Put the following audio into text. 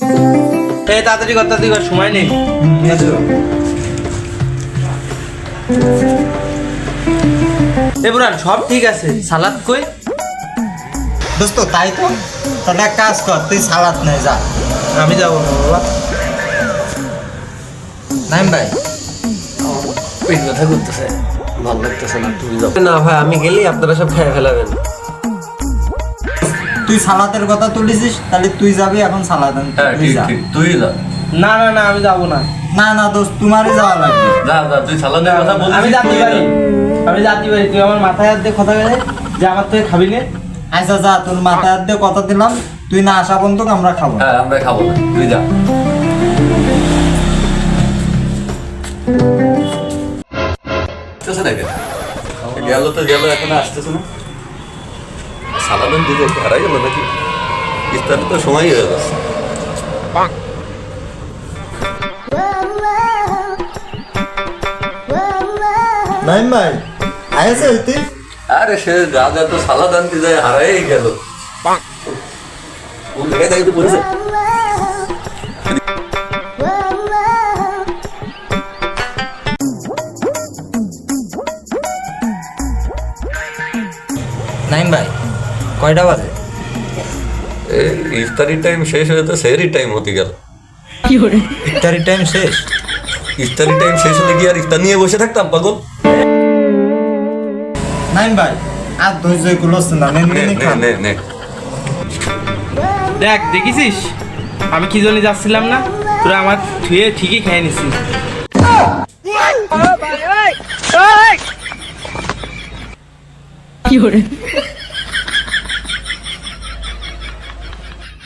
তাড়াতাড়ি করতে দিবা, সময় নেই। বুড়ান সব ঠিক আছে, সালাদ কই? দোস্ত তাই তো, তাহলে এক কাজ কর, তুই সালাদ নে যা। আমি যাবো না বাবা। নাইম ভাই পেট ব্যথা করতেছে, ভালো লাগতেছে না, তুমি যাও না ভাই, আমি গেলেই আপনারা সব খেয়ে ফেলাবেন। তুই সালাদের কথা তুলিছিস, তাহলে তুই যাবি এখন সালাদ আনতে। হ্যাঁ তুই ঠিক যা। ঠিক, তুই যা। না না না, আমি যাবো না। না না দোস্ত, তোমারই যাওয়া লাগবে। যা যা, তুই সালাদের কথা বলছিস, আমি যাতে তুই যা। পারি, আমি যাতে পারি। তুই আমার মাথায় হাত দিয়ে কথা গেলে যে আমার থেকে খাবি না। আচ্ছা যা, তোর মাথায় হাত দিয়ে কথা দিলাম, তুই না আসা পর্যন্ত আমরা খাবো না। হ্যাঁ আমরা খাবো না, তুই যা। আসতেছে না কেন? গেল তো গেল, এখন আসতেছে না। সালামের দিকে হারাই গেল নাকি? ইফতার তো সময় হয়ে যাচ্ছে। নাইম ভাই আয়েছে হইতে? আরে সে যা যা তো সালাদ আনতে যায়, হারাই গেল। কোন জায়গায় দাঁড়িয়ে পড়েছে? নাইম ভাই কয়টা বাজে? এই ইফতারির টাইম শেষ হয়ে তো সেহরির টাইম হতে গেল। ইফতারির টাইম শেষ? ইফতারির টাইম শেষ হলে কি আর ইফতার নিয়ে বসে থাকতাম পাগল? নাইম ভাই আর ধৈর্য কুলোস না, নেন নে নেন নে খান। নে নে। দেখ দেখেছিস আমি কি জন্য যাচ্ছিলাম না, তোরা আমার ধুয়ে ঠিকই খেয়ে নিছিস। কি hore